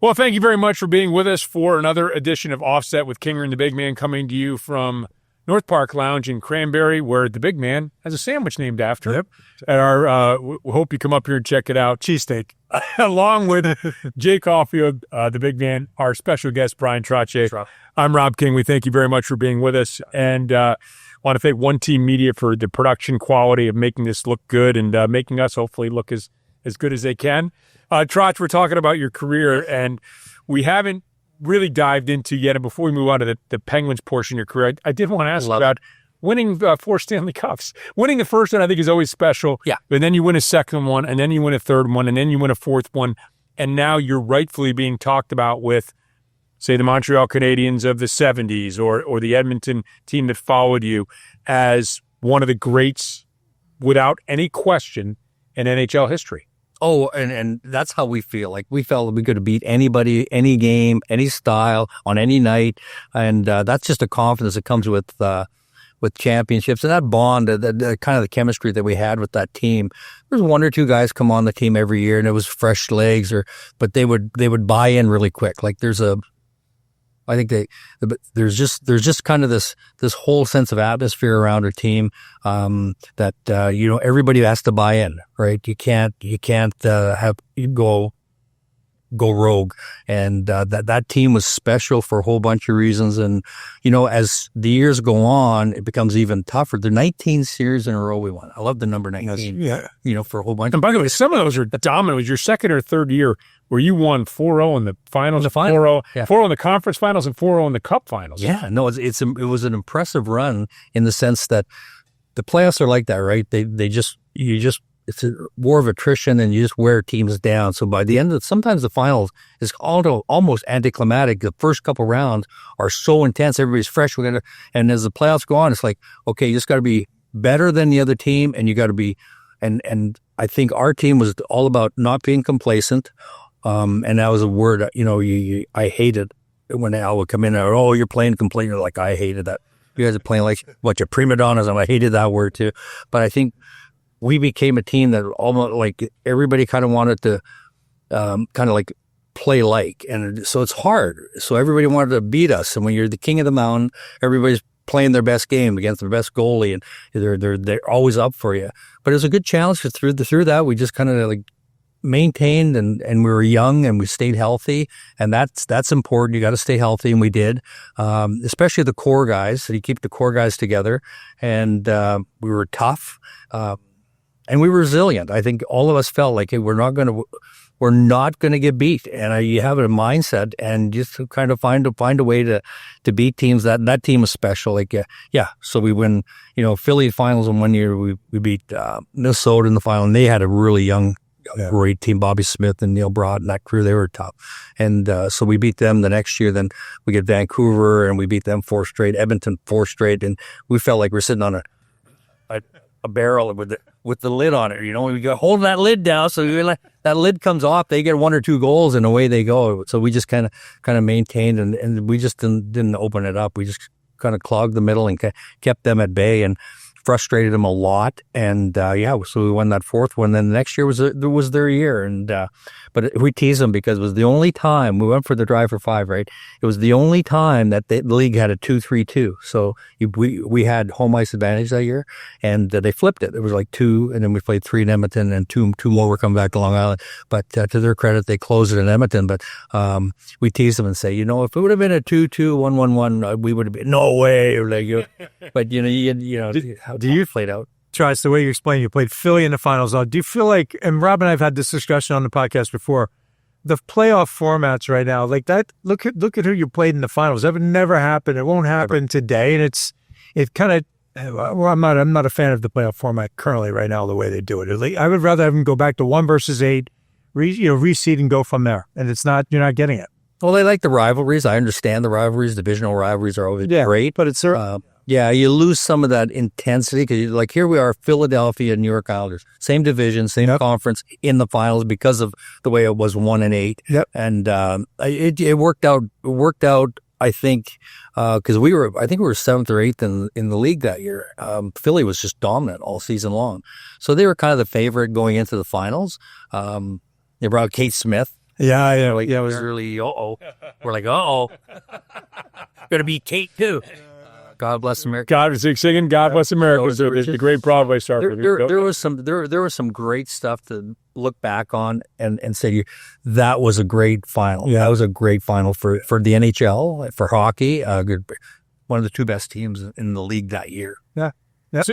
Well, thank you very much for being with us for another edition of Offset with Kinger and the Big Man, coming to you from North Park Lounge in Cranberry, where the Big Man has a sandwich named after him. At we hope you come up here and check it out. Cheesesteak. Along with Jay Caulfield, the Big Man, our special guest, Bryan Trottier. I'm Rob King. We thank you very much for being with us. And want to thank One Team Media for the production quality of making this look good and making us hopefully look as good as they can. Trotch, we're talking about your career, and we haven't really dived into yet. And before we move on to the Penguins portion of your career, I did want to ask about winning 4 Stanley Cups. Winning the first one, I think, is always special. Yeah. And then you win a second one, and then you win a third one, and then you win a fourth one. And now you're rightfully being talked about with, say, the Montreal Canadiens of the 70s or the Edmonton team that followed you as one of the greats, without any question, in NHL history. Oh, and that's how we feel. Like, we felt we could have beat anybody, any game, any style, on any night. And that's just a confidence that comes with championships. And that bond, the kind of the chemistry that we had with that team. There's 1 or 2 guys come on the team every year, and it was fresh legs, but they would buy in really quick. Like, I think there's just kind of this whole sense of atmosphere around our team that everybody has to buy in, right? You can't go rogue, and that team was special for a whole bunch of reasons. And as the years go on, it becomes even tougher. The 19 series in a row we won. I love the number 19. Yeah, for a whole bunch. And by the way, some of those are dominant. It was your second or third year where you won 4-0 in the finals, 4-0 in the conference finals, and 4-0 in the cup finals. Yeah, no, it was an impressive run in the sense that the playoffs are like that, right? It's a war of attrition, and you just wear teams down. So by the end sometimes the finals is almost anticlimactic. The first couple rounds are so intense, everybody's fresh. And as the playoffs go on, it's like, okay, you just got to be better than the other team, and you got to be, and I think our team was all about not being complacent. And that was a word, I hated when Al would come in and, oh, you're playing complacent. Like, I hated that. You guys are playing like a bunch of prima donnas, and I hated that word too. But I think we became a team that almost like everybody kind of wanted to kind of like play like. And so it's hard. So everybody wanted to beat us. And when you're the king of the mountain, everybody's playing their best game against their best goalie, and they're always up for you. But it was a good challenge. Through that, we just kind of like maintained, and we were young, and we stayed healthy, and that's important. You got to stay healthy, and we did, especially the core guys. So you keep the core guys together, and we were tough, and we were resilient. I think all of us felt like, hey, we're not going to get beat, and you have a mindset, and just kind of find a way to beat teams. That team was special. Like, so we win, Philly finals in 1 year. We beat Minnesota in the final, and they had a really young, great team. Bobby Smith and Neil Broad and that crew, they were tough. And so we beat them the next year. Then we get Vancouver, and we beat them 4 straight, Edmonton 4 straight. And we felt like we're sitting on a barrel with the lid on it. We go holding that lid down. So that lid comes off, they get 1 or 2 goals, and away they go. So we just kind of maintained, and we just didn't open it up. We just kind of clogged the middle and kept them at bay, and frustrated them a lot. And so we won that 4th one. Then the next year was their year. And but we teased them because it was the only time we went for the drive for 5, right? It was the only time that the league had a 2-3-2. So we had home ice advantage that year, and they flipped it. It was like 2, and then we played 3 in Edmonton, and two more were coming back to Long Island. But to their credit, they closed it in Edmonton. But we teased them and say, if it would have been a 2-2, 1-1-1, we would have been no way. But do you played out? Trotch, the way you explained, you played Philly in the finals. Do you feel like, and Rob and I have had this discussion on the podcast before, the playoff formats right now, like that, look at who you played in the finals. That would never happen. It won't happen today. And it kind of, I'm not a fan of the playoff format currently right now, the way they do it. I would rather have them go back to 1 versus 8, reseed and go from there. And you're not getting it. Well, they like the rivalries. I understand the rivalries. Divisional rivalries are always great. But it's you lose some of that intensity because, like, here we are, Philadelphia and New York Islanders, same division, same conference in the finals because of the way it was 1 and 8. Yep. And it worked out. I think because we were 7th or 8th in the league that year. Philly was just dominant all season long, so they were kind of the favorite going into the finals. They brought Kate Smith. Yeah, yeah, Like, yeah. It was early, we're like, gonna be Kate too. God bless America. God was singing "God Bless America" was the great Broadway star. There was some great stuff to look back on and say that was a great final. Yeah. That was a great final for the NHL, for hockey. One of the two best teams in the league that year. yeah.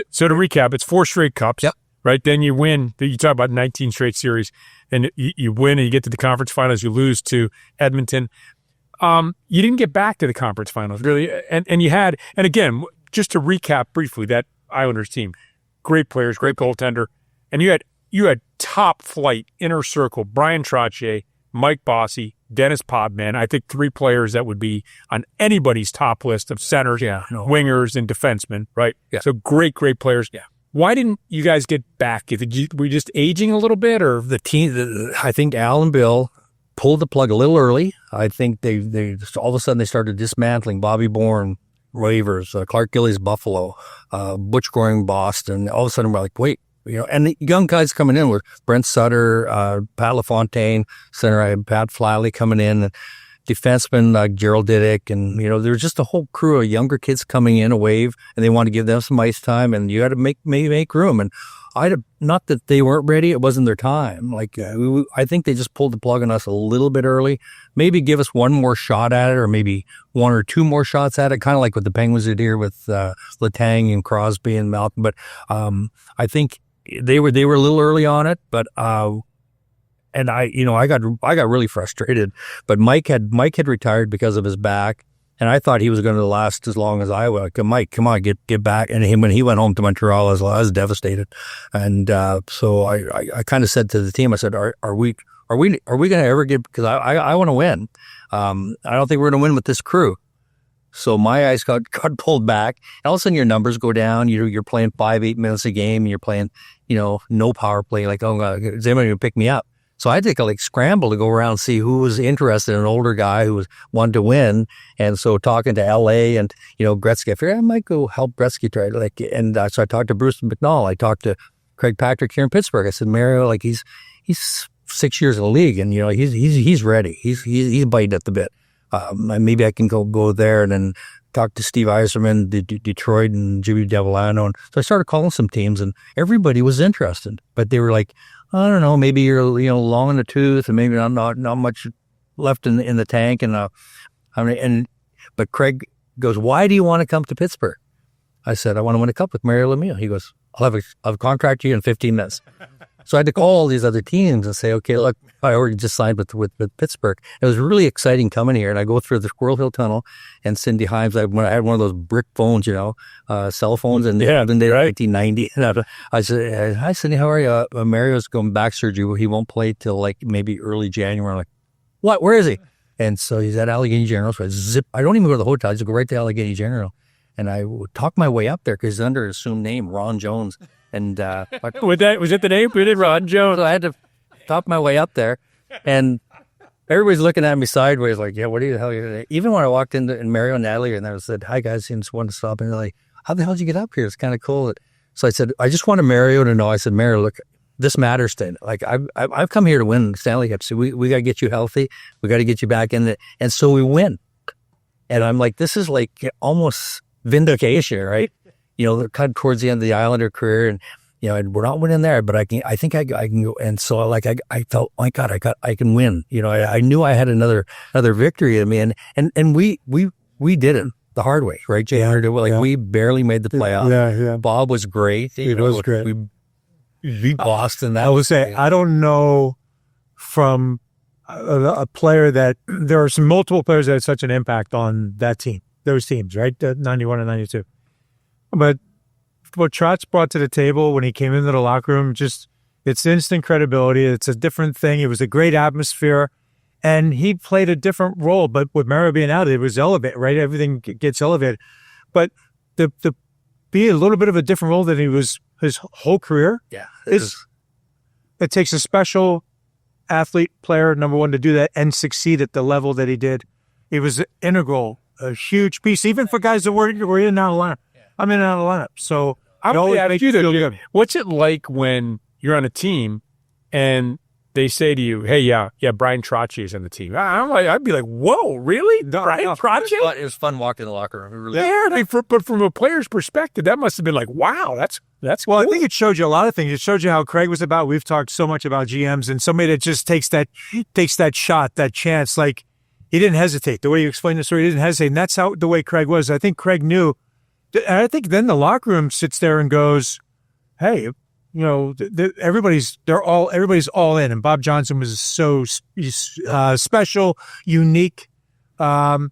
So to recap, it's 4 straight cups. Yep. Right. Then you win. You talk about 19 straight series, and you win, and you get to the conference finals. You lose to Edmonton. You didn't get back to the conference finals, really. And you had, and again, just to recap briefly, that Islanders team, great players, great goaltender. And you had top flight inner circle, Bryan Trottier, Mike Bossy, Dennis Podman. I think 3 players that would be on anybody's top list of centers, wingers, and defensemen, right? Yeah. So great players. Yeah. Why didn't you guys get back? Were you just aging a little bit, or The team, I think Al and Bill pulled the plug a little early. I think they just, all of a sudden they started dismantling Bobby Bourne, Ravers, Clark Gillies, Buffalo, Butch Goring, Boston. All of a sudden we're like, wait, and the young guys coming in were Brent Sutter, Pat LaFontaine, center, I had Pat Flatley coming in, and defensemen like Gerald Didick, and there was just a whole crew of younger kids coming in, a wave, and they wanted to give them some ice time, and you had to make room. And not that they weren't ready, it wasn't their time. Like I think they just pulled the plug on us a little bit early. Maybe give us one more shot at it, or maybe 1 or 2 more shots at it, kind of like what the Penguins did here with Letang and Crosby and Malcolm. But I think they were a little early on it, but. And I got really frustrated, but Mike had retired because of his back, and I thought he was going to last as long as I would. Mike, come on, get back. And when he went home to Montreal, I was devastated. And so I kind of said to the team, I said, are we going to ever get? Because I want to win. I don't think we're going to win with this crew. So my ice got pulled back, and all of a sudden your numbers go down. You're playing 5-8 minutes a game, and you're playing no power play. Like, oh God, is anybody going to pick me up? So I had to scramble to go around and see who was interested in an older guy who wanted to win. And so talking to LA and, Gretzky, I figured I might go help Gretzky try. So I talked to Bruce McNall. I talked to Craig Patrick here in Pittsburgh. I said, Mario, he's 6 years in the league, and, he's ready. He's biting at the bit. Maybe I can go there and then talk to Steve Yzerman, Detroit, and Jimmy Devellano. And so I started calling some teams, and everybody was interested, but they were like, I don't know, maybe you're long in the tooth, and maybe not much left in the tank. And but Craig goes, why do you want to come to Pittsburgh? I said, I want to win a cup with Mario Lemieux. He goes, I'll have a contract to you in 15 minutes. So I had to call all these other teams and say, okay, look, I already just signed with Pittsburgh. It was really exciting coming here. And I go through the Squirrel Hill Tunnel, and Cindy Himes, I had one of those brick phones, cell phones, and yeah, in right. 1990. And I said, hi, Cindy, how are you? Mario's going back surgery. He won't play till maybe early January. I'm like, what? Where is he? And so he's at Allegheny General. So I don't even go to the hotel. I just go right to Allegheny General. And I would talk my way up there because he's under his assumed name, Ron Jones. And was it the name? We did Ron Jones. So I had to talk my way up there, and everybody's looking at me sideways, like, "Yeah, what the hell are you doing?" Even when I walked in, and Mario and Natalie, and I said, "Hi guys," and just wanted to stop, and they're like, "How the hell did you get up here? It's kind of cool." So I said, "I just wanted Mario to know." I said, "Mario, look, this matters to me. Like I've come here to win Stanley Cup. So we got to get you healthy. We got to get you back in it, and so we win." And I'm like, this is like almost vindication, right? They're kind of towards the end of the Islander career, and we're not winning there, but I think I can go. And so I felt, my God, I can win. I knew I had another victory in me, and we did it the hard way, right? Jágr, we barely made the playoff. Yeah. Bob was great. It was great. We beat Boston. I would say, I don't know from a player that there are some multiple players that had such an impact on that team, those teams, right? 91 and 92. But what Trotz brought to the table when he came into the locker room, just it's instant credibility. It's a different thing. It was a great atmosphere, and he played a different role. But with Mario being out, it was elevated, right? Everything gets elevated. But the be a little bit of a different role than he was his whole career. Yeah, it takes a special athlete, player, number one, to do that and succeed at the level that he did. It was integral, a huge piece, even for guys that were in and out of the lineup. I'm in and out of the lineup. So I always ask you this. What's it like when you're on a team and they say to you, "Hey, yeah, Bryan Trottier is on the team." I'd be like, "Whoa, really, Bryan Trottier?" It was fun walking in the locker room. It really But from a player's perspective, that must have been like, "Wow, that's well, cool." I think it showed you a lot of things. It showed you how Craig was about. We've talked so much about GMs and somebody that just takes that shot, that chance. Like, he didn't hesitate. The way you explained the story, he didn't hesitate. And that's the way Craig was. I think Craig knew. And I think then the locker room sits there and goes, "Hey, everybody's all in." And Bob Johnson was so special, unique, and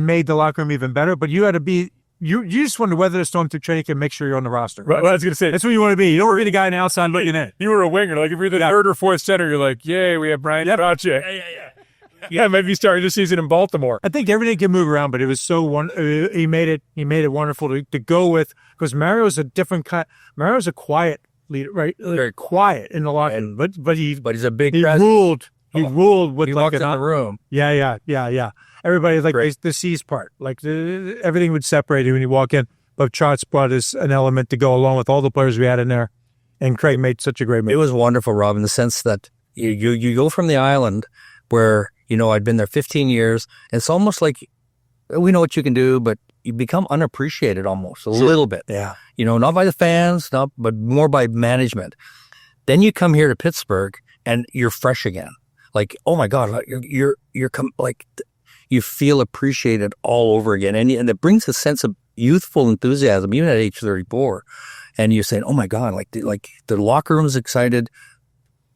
made the locker room even better. But you had to be. You just want to weather the storm through training and make sure you're on the roster. Right? Well, I was going to say, that's what you want to be. You don't want to be the guy on the outside looking in. You were a winger. Like if you're the third or fourth center, you're like, "Yay, we have Bryan Trottier." Yeah, maybe starting the season in Baltimore. I think everything can move around, but it was he made it wonderful to go with, because Mario's a different kind. Mario's a quiet leader, right? Very quiet in the locker room, but he's a big. He ruled. He ruled with he walked in the room. Yeah. Everybody like the C's part, like everything would separate you when you walk in. But Trotz brought us an element to go along with all the players we had in there, and Craig made such a great move. It was wonderful, Rob, in the sense that you go from the island where I'd been there 15 years. And it's almost like we know what you can do, but you become unappreciated almost a little bit. Yeah. Not by the fans, but more by management. Then you come here to Pittsburgh and you're fresh again. Like, oh my God, you feel appreciated all over again. And it brings a sense of youthful enthusiasm, even at age 34. And you're saying, oh my God, like the locker room is excited.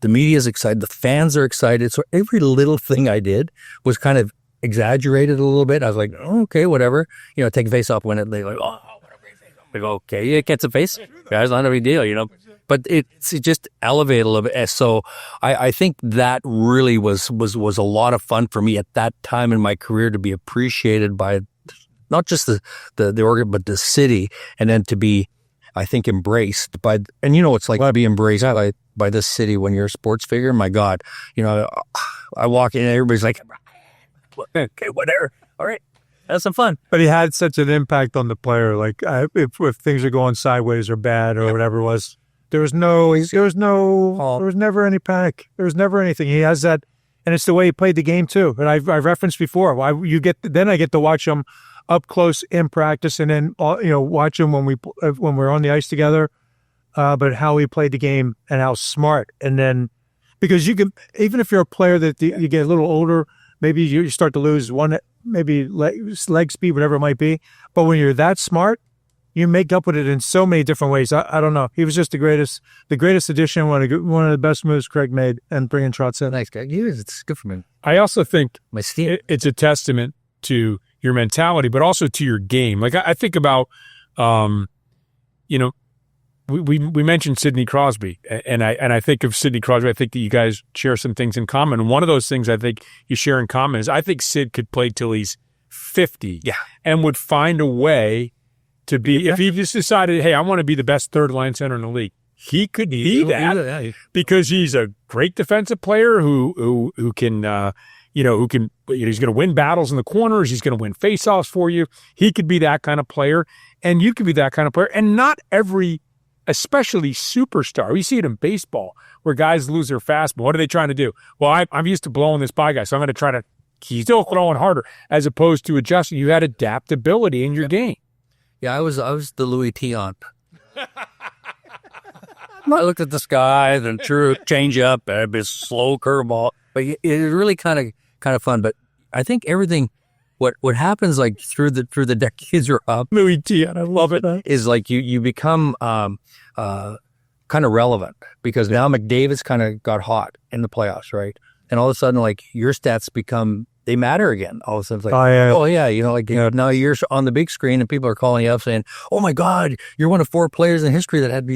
The media is excited. The fans are excited. So every little thing I did was kind of exaggerated a little bit. I was like, oh, okay, whatever. Take a face off when they're like, oh, what a great face. I go, okay, it gets a face. Guys, not a big deal, But it just elevated a little bit. So I think that really was a lot of fun for me at that time in my career, to be appreciated by not just the organ, but the city, and then to be, I think, embraced by, and it's like to be embraced by this city when you're a sports figure. My God, I walk in and everybody's like, okay, whatever. All right. That's some fun. But he had such an impact on the player. Like if things are going sideways or bad or whatever it was, there was never any panic. There was never anything. He has that, and it's the way he played the game too. And I've referenced before. I get to watch him up close in practice, and then watch him when we're on the ice together. But how he played the game and how smart. And then because you can, even if you're a player that you get a little older, maybe you start to lose leg speed, whatever it might be. But when you're that smart, you make up with it in so many different ways. I don't know. He was just the greatest addition, one of the best moves Craig made, and bringing Trotz in. Thanks, Craig. It's good for me. I also think my steam. It's a testament to your mentality, but also to your game. Like I think about, we mentioned Sidney Crosby, and I think of Sidney Crosby. I think that you guys share some things in common. And one of those things I think you share in common is I think Sid could play till he's 50, and would find a way to be. If he just decided, hey, I want to be the best third line center in the league, he could be that because he's a great defensive player who can. He's going to win battles in the corners. He's going to win faceoffs for you. He could be that kind of player, and you could be that kind of player. And not every, especially superstar. We see it in baseball where guys lose their fastball. What are they trying to do? Well, I'm used to blowing this by guy, so I'm going to try to keep still throwing harder, as opposed to adjusting. You had adaptability in your game. Yeah, I was the Louis Tiant. I looked at the sky, then threw a change up, a slow curveball. But it was really kind of fun. But I think everything, what happens like through the decades you're up, Louis Tiant, I love it, is like you become kind of relevant, because now McDavid's kind of got hot in the playoffs, right? And all of a sudden, like, your stats they matter again. All of a sudden, it's like, now you're on the big screen and people are calling you up saying, oh my God, you're one of 4 players in history that had,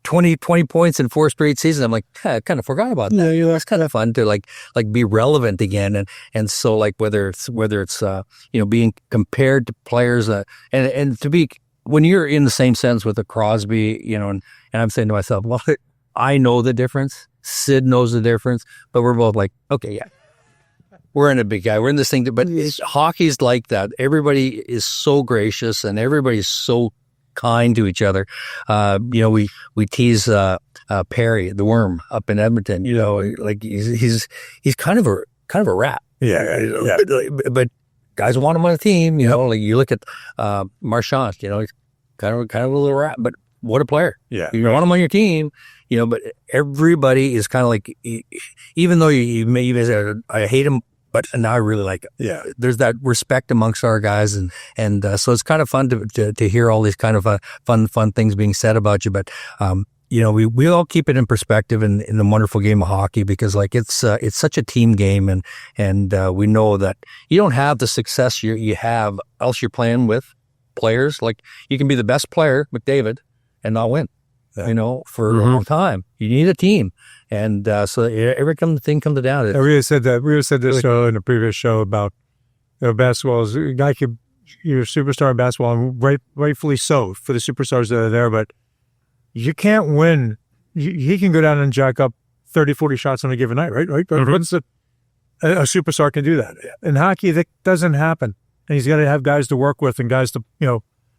20 points in 4 straight seasons. I'm like, I kind of forgot about that. Yeah, that's kind of fun to like be relevant again. And so like whether it's being compared to players, and to be, when you're in the same sentence with a Crosby, and I'm saying to myself, well, I know the difference. Sid knows the difference, but we're both like, okay, yeah, we're in a big guy. We're in this thing, but hockey's like that. Everybody is so gracious and everybody's so kind to each other. We tease Perry, the worm, up in Edmonton. Like he's kind of a rat. Yeah. But guys want him on the team. Like you look at Marchand. He's kind of a little rat, but what a player. Yeah. You want him on your team. But everybody is kind of like, even though you may say, I hate him, but now I really like him. Yeah. There's that respect amongst our guys. And so it's kind of fun to hear all these kind of fun things being said about you. But, we all keep it in perspective in the wonderful game of hockey, because like it's such a team game. And we know that you don't have the success you have else you're playing with players. Like you can be the best player, McDavid, and not win. For a long time. You need a team. And so every thing comes down. We said this show in a previous show about basketball. Is a guy you're a superstar in basketball, and rightfully so for the superstars that are there, but you can't win. He can go down and jack up 30, 40 shots on a given night, right? Mm-hmm. A superstar can do that. In hockey, that doesn't happen. And he's got to have guys to work with and guys to,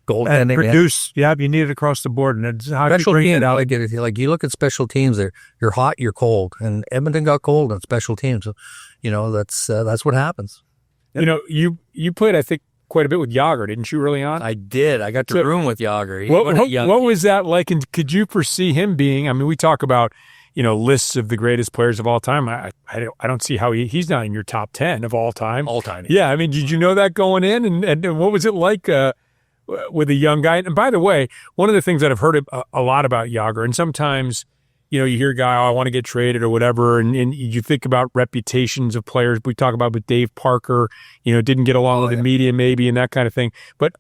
goaltending, produce. Yeah, you need it across the board, and it's how special you bring teams. it out. Like you look at special teams, you're hot, you're cold, and Edmonton got cold on special teams. So, that's what happens. You played, I think, quite a bit with Jagr, didn't you, early on? I did. I got to room with Jagr. What was that like? And could you foresee him being? I mean, we talk about lists of the greatest players of all time. I don't see how he's not in your top 10 of all time. All time. Yeah, I mean, did you know that going in, and what was it like? With a young guy. And by the way, one of the things that I've heard a lot about Jágr, and sometimes, you hear a guy, I want to get traded or whatever, and you think about reputations of players. We talk about with Dave Parker, didn't get along with the media maybe and that kind of thing. But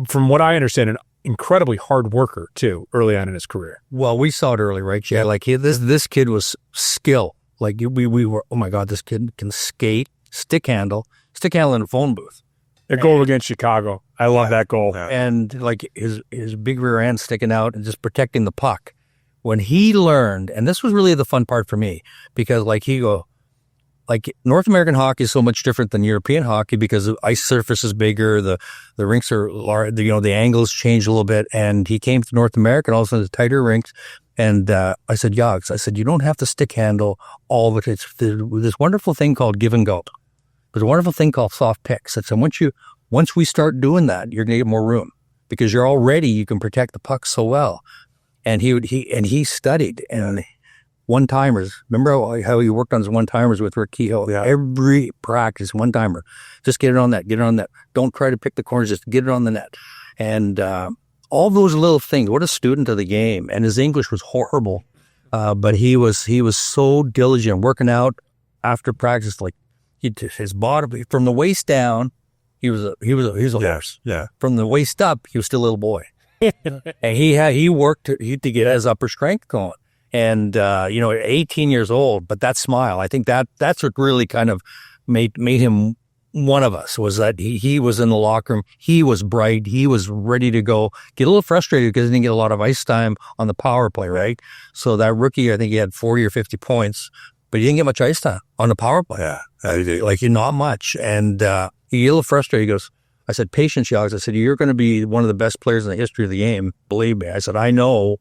from what I understand, an incredibly hard worker too, early on in his career. Well, we saw it early, right? Yeah, like this kid was skill. Like we were, oh my God, this kid can skate, stick handle in a phone booth. A goal against Chicago. I love that goal. Yeah. And like his big rear end sticking out and just protecting the puck. When he learned, and this was really the fun part for me, because North American hockey is so much different than European hockey because the ice surface is bigger, the rinks are large, the angles change a little bit. And he came to North America and all of a sudden the tighter rinks. And I said, Jágr, you don't have to stick handle all of it. It's this wonderful thing called give and go. There's a wonderful thing called soft picks. It's once we start doing that, you're going to get more room because you can protect the puck so well. And he studied and one-timers. Remember how he worked on his one-timers with Rick Kehoe? Yeah. Every practice, one-timer. Just get it on that. Don't try to pick the corners. Just get it on the net. And all those little things. What a student of the game. And his English was horrible, but he was so diligent working out after practice. Like his bottom from the waist down, he was a horse. Yeah. From the waist up, he was still a little boy. And he worked to get his upper strength going. And, at 18 years old, but that smile, I think that's what really kind of made him one of us, was that he was in the locker room. He was bright. He was ready to go. Get a little frustrated because he didn't get a lot of ice time on the power play, right? So that rookie, I think he had 40 or 50 points, but he didn't get much ice time on the power play. Yeah. Like not much. And, he got a little frustrated. He goes, I said, patience, Jágr. I said, you're going to be one of the best players in the history of the game. Believe me. I said, I know.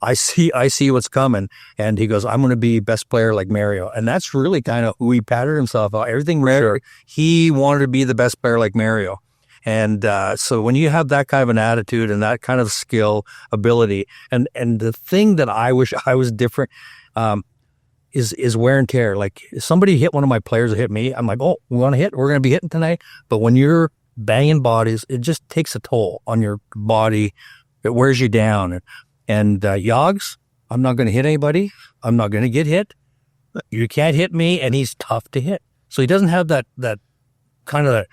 I see what's coming. And he goes, I'm going to be best player like Mario. And that's really kind of who he patterned himself out. Everything Mario, he wanted to be the best player like Mario. And so when you have that kind of an attitude and that kind of skill, ability, and the thing that I wish I was different is wear and tear. Like if somebody hit one of my players or hit me, I'm like, oh, we want to hit? We're going to be hitting tonight. But when you're banging bodies, it just takes a toll on your body. It wears you down. And Jágr, I'm not going to hit anybody. I'm not going to get hit. You can't hit me, and he's tough to hit. So he doesn't have that kind of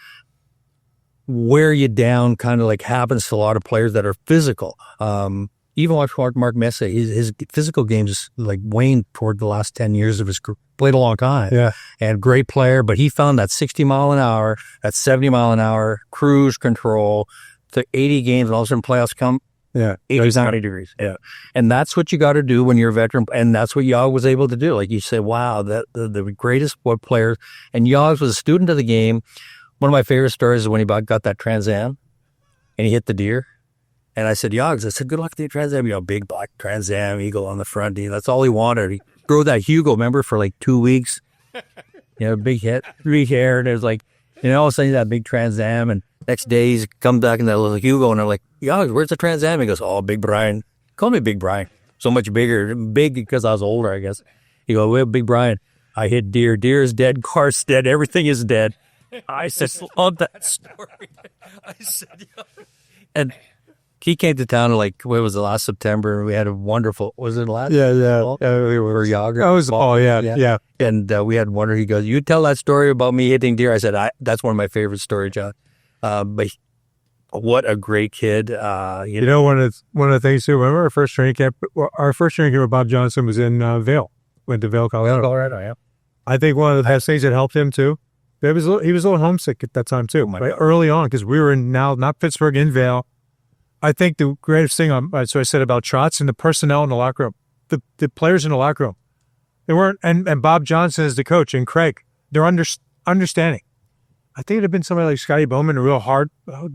wear you down kind of like happens to a lot of players that are physical. Even watch Mark Messier, his physical games like waned toward the last 10 years of his career. Played a long time. Yeah. And great player, but he found that 60 mile an hour, that 70 mile an hour, cruise control, to 80 games, and all of a sudden playoffs come. Yeah. 80, 90 degrees. Yeah. And that's what you got to do when you're a veteran. And that's what Jágr was able to do. Like you say, wow, the greatest players. And Jágr was a student of the game. One of my favorite stories is when he got that Trans Am and he hit the deer. And I said, Jágr, I said, good luck to the Trans Am. Big black Trans Am, eagle on the front. That's all he wanted. He grew that Hugo, remember, for like 2 weeks. Big head, big hair. And it was like, all of a sudden that big Trans Am. And next day he's come back in that little Hugo. And I'm like, Jágr, where's the Trans Am? He goes, oh, Big Bryan. Call me Big Bryan. So much bigger. Big because I was older, I guess. He goes, well, Big Bryan, I hit deer. Deer is dead. Car's dead. Everything is dead. I said, love that story. I said, and he came to town like, what was it, last September? And we had a wonderful, was it last? Yeah. We were Jágr. That was, yeah. And we had wonderful, he goes, you tell that story about me hitting deer. I said, that's one of my favorite stories, John. But what a great kid. One of the things too, remember our first training camp with Bob Johnson was in Vail. Went to Vail, Colorado. Yeah. I think one of the best things that helped him too, he was a little homesick at that time too, right? Early on, because we were in now, not Pittsburgh, in Vail. I think the greatest thing, so I said about Trotz and the personnel in the locker room, the players in the locker room, they weren't, and Bob Johnson is the coach, and Craig, they're understanding. I think it'd have been somebody like Scotty Bowman, a real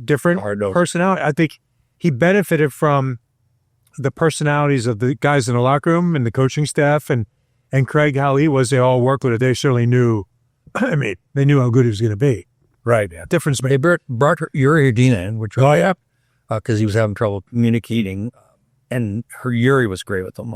different personality. I think he benefited from the personalities of the guys in the locker room and the coaching staff, and Craig, how he was, they all worked with it. They certainly knew, they knew how good he was going to be. Right. Yeah. Difference. They brought Yuri Hrdina in, which was, because he was having trouble communicating, and Yuri was great with them.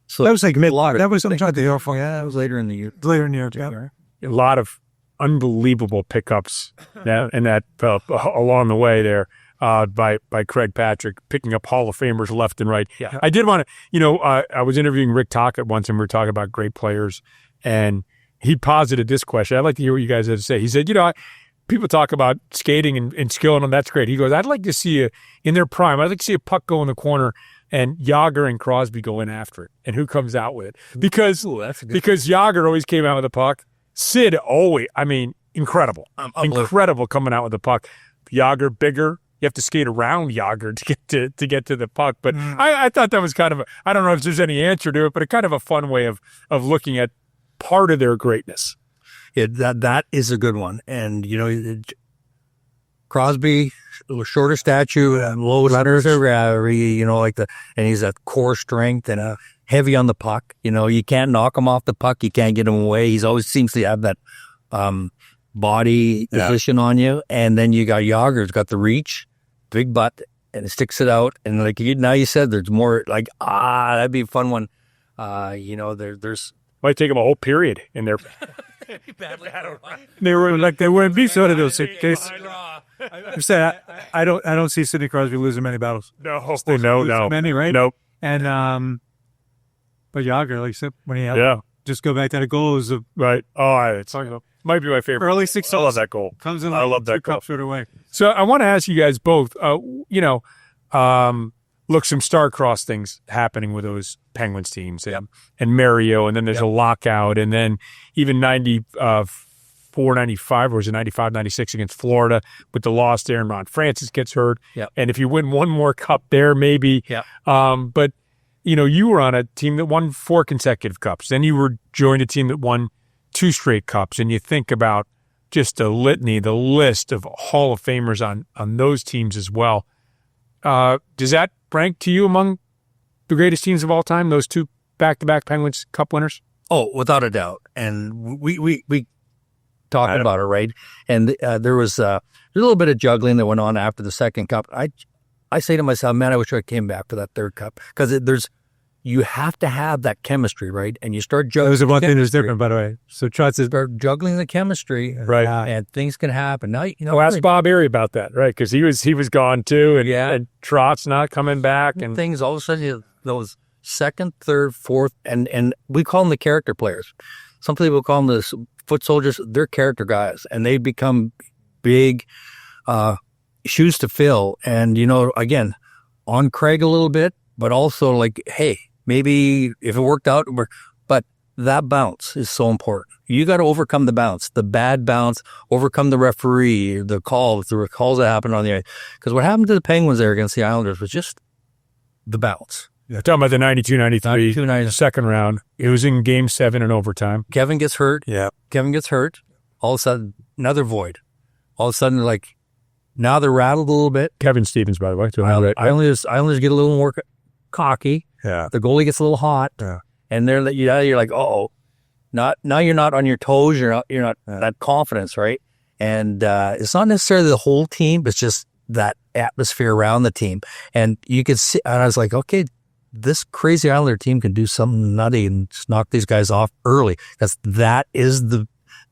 So that was like mid. That was I'm trying to hear from. Yeah, that was later in the year. Yeah. A lot of unbelievable pickups along the way there by Craig Patrick, picking up Hall of Famers left and right. Yeah. I did want to, I was interviewing Rick Tocchet once, and we were talking about great players, and he posited this question. I'd like to hear what you guys had to say. He said, people talk about skating and skill, and that's great. He goes, I'd like to see you in their prime. I'd like to see a puck go in the corner and Jagr and Crosby go in after it, and who comes out with it. Because Jagr always came out with the puck. Sid always, incredible. Incredible coming out with the puck. Jagr bigger. You have to skate around Jagr to get to the puck. But I thought that was kind of I don't know if there's any answer to it, but a kind of a fun way of looking at part of their greatness. Yeah, that is a good one. And, Crosby, shorter stature, low center gravity, and he's a core strength and heavy on the puck. You can't knock him off the puck. You can't get him away. He always seems to have that body position on you. And then you got Jagr, who's got the reach, big butt, and it sticks it out. And now you said there's more that'd be a fun one. There's might take them a whole period in their they wouldn't be sort of those cases. I don't see Sidney Crosby losing many battles. No. Many, right? Nope. And but Jagr, like I said, when he had just go back to the goal is right. Oh, might be my favorite. Early 60s. I love that goal. Comes in. I love that goal. Short away. So I want to ask you guys both. Look, some star-crossed things happening with those Penguins teams and Mario, and then there's a lockout, and then even 94, 95, or was it 95, 96 against Florida with the loss there, and Ron Francis gets hurt. Yep. And if you win one more cup there, maybe. Yep. But, you were on a team that won 4 consecutive cups. Then you joined a team that won 2 straight cups, and you think about just the list of Hall of Famers on those teams as well. Does that rank to you among the greatest teams of all time, those 2 back-to-back Penguins Cup winners? Oh, without a doubt. And we talked about it, right? And there was a little bit of juggling that went on after the second cup. I say to myself, man, I wish I came back for that third cup, because you have to have that chemistry, right? And you start juggling. That was the one thing that's different, by the way. So Trotz start juggling the chemistry, right? And things can happen. Now, ask Bob Airey about that, right? Because he was gone too, and Trotz not coming back, and things all of a sudden those second, third, fourth, and we call them the character players. Some people call them the foot soldiers. They're character guys, and they become big shoes to fill. And again, on Craig a little bit, but also hey. Maybe if it worked out, but that bounce is so important. You got to overcome the bounce, the bad bounce, overcome the referee, the calls that happened on the ice. Because what happened to the Penguins there against the Islanders was just the bounce. Yeah, talking about the 92-93 second round. It was in Game 7 in overtime. Kevin gets hurt. Yeah. Kevin gets hurt. All of a sudden, another void. All of a sudden, Now they're rattled a little bit. Kevin Stevens, by the way. Islanders get a little more cocky. Yeah. The goalie gets a little hot. Yeah. And you're like, oh, now you're not on your toes. You're not that confidence, right? And it's not necessarily the whole team, but it's just that atmosphere around the team. And you could see, and I was like, okay, this crazy Islander team can do something nutty and just knock these guys off early. That is the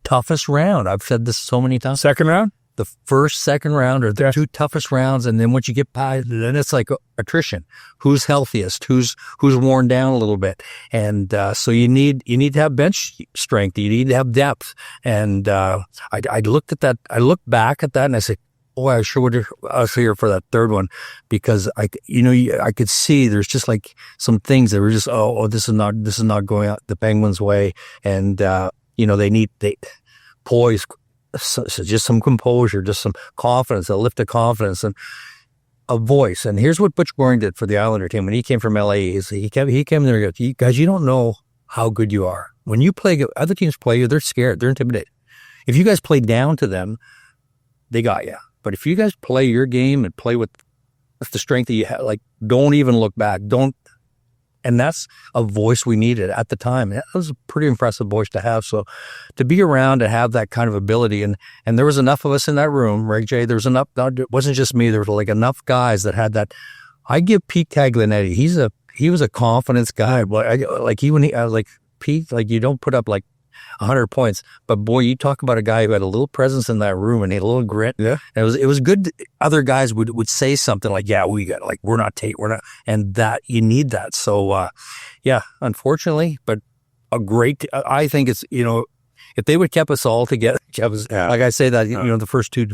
toughest round. I've said this so many times. Second round? The first, second round are the two toughest rounds. And then once you get by, then it's like attrition. Who's healthiest? Who's worn down a little bit? And so you need to have bench strength. You need to have depth. And I looked at that. I looked back at that and I said, oh, I sure would. I was here for that third one because I could see there's just like some things that were just this is not going out the Penguins' way, and they need poise, so just some composure, just some confidence, a lift of confidence, and a voice. And here's what Butch Goring did for the Islander team when he came from LA. He came there and goes, guys, you don't know how good you are. When you play, other teams play you, they're scared, they're intimidated. If you guys play down to them, they got you. But if you guys play your game and play with the strength that you have, like, don't even look back. And that's a voice we needed at the time. That was a pretty impressive voice to have. So to be around and have that kind of ability, and there was enough of us in that room, right, Jay? There was enough, it wasn't just me. There was like enough guys that had that. I give Pete Taglianetti, he was a confidence guy. Pete, like, you don't put up like 100 points. But boy, you talk about a guy who had a little presence in that room and he had a little grit. Yeah. And it was good. Other guys would say something like, yeah, we're not Tate. We're not. And that, you need that. So, unfortunately, but I think it's, if they would have kept us all together, like I say that, the first two,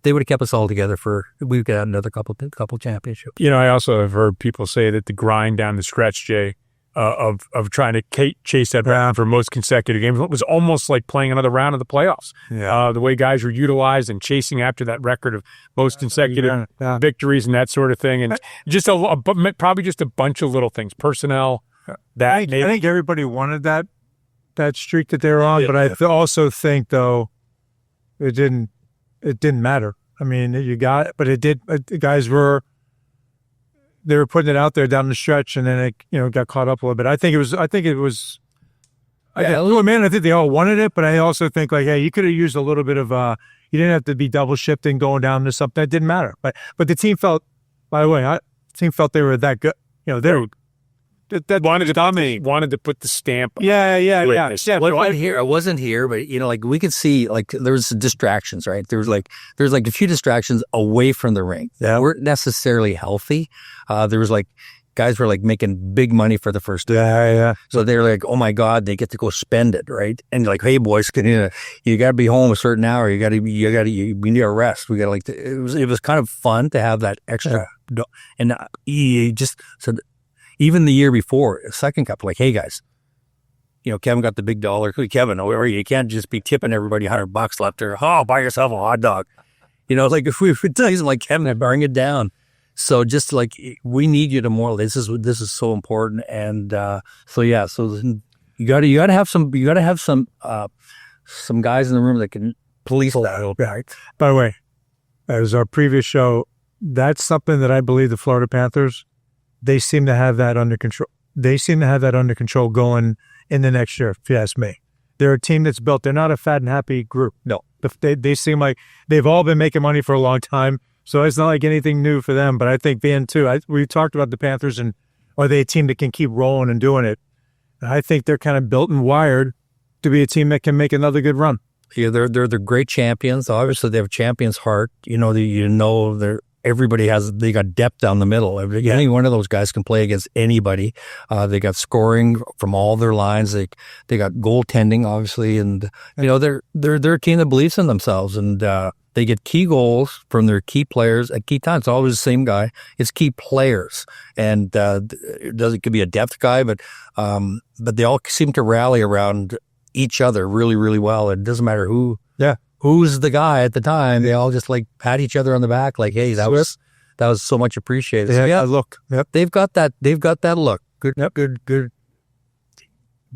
they would have kept us all together we could have another couple championships. I also have heard people say that the grind down the stretch, Jay, of trying to chase that round for most consecutive games. It was almost like playing another round of the playoffs. Yeah. The way guys were utilized and chasing after that record of most consecutive victories and that sort of thing. And just probably just a bunch of little things, personnel. I think everybody wanted that streak that they were on, but I also think, though, it didn't matter. I mean, it did. Guys were. They were putting it out there down the stretch, and then it, got caught up a little bit. I think they all wanted it, but I also think, like, hey, you could have used a little bit of, you didn't have to be double shifting, going down to something. That didn't matter. But the team felt, by the way, they were that good. They were that wanted to dominate, wanted to put the stamp. Yeah. I wasn't here, but we could see, like, there was distractions, right? There's a few distractions away from the rink that weren't necessarily healthy. There was like guys were like making big money for the first time. Yeah. So they're like, oh my God, they get to go spend it, right? And like, hey boys, you got to be home a certain hour. We need a rest. We got to it was kind of fun to have that extra. Yeah. And he just said, even the year before, second cup, like, hey guys, Kevin got the big dollar. Kevin, you can't just be tipping everybody $100 left or, buy yourself a hot dog. Like if we would tell you, like, Kevin, bring it down. So just like, we need you to more. This is so important. And so you gotta have some guys in the room that can police that a little bit. Right? By the way, as our previous show, that's something that I believe the Florida Panthers, they seem to have that under control. They seem to have that under control going in the next year, if you ask me. They're a team that's built. They're not a fat and happy group. No. They seem like they've all been making money for a long time, so it's not like anything new for them. But I think Van, too, we talked about the Panthers, and are they a team that can keep rolling and doing it? And I think they're kind of built and wired to be a team that can make another good run. Yeah, they're great champions. Obviously, they have a champion's heart. They got depth down the middle. Any one of those guys can play against anybody. They got scoring from all their lines. They got goaltending, obviously, and they're a team that believes in themselves, and they get key goals from their key players at key times. It's always the same guy. It's key players, and it could be a depth guy, but they all seem to rally around each other really, really well. It doesn't matter who. Yeah. Who's the guy at the time? They all just like pat each other on the back, like, "Hey, that was so much appreciated." Yeah, look. Yep. They've got that look. Good. Yep.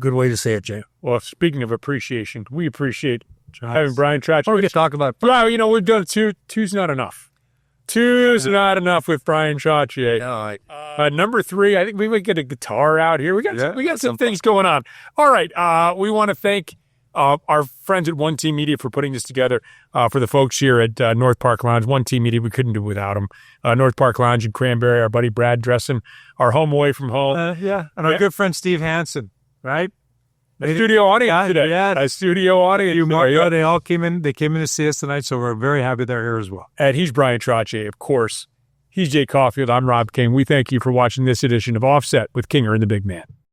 Good way to say it, Jay. Well, speaking of appreciation, we appreciate having Bryan Trottier. Or we could talk about Well, we've done two. Two's not enough. Two's not enough with Bryan Trottier. no, Number 3, I think we would get a guitar out here. We got some things going on. All right. We want to thank our friends at One Team Media for putting this together for the folks here at North Park Lounge. One Team Media, we couldn't do without them. North Park Lounge in Cranberry, our buddy Brad Dressen, our home away from home. And our good friend Steve Hansen, right? A studio audience today. Yeah. A studio audience. They all came in. They came in to see us tonight, so we're very happy they're here as well. And he's Bryan Trottier, of course. He's Jay Caulfield. I'm Rob King. We thank you for watching this edition of Offset with Kinger and the Big Man.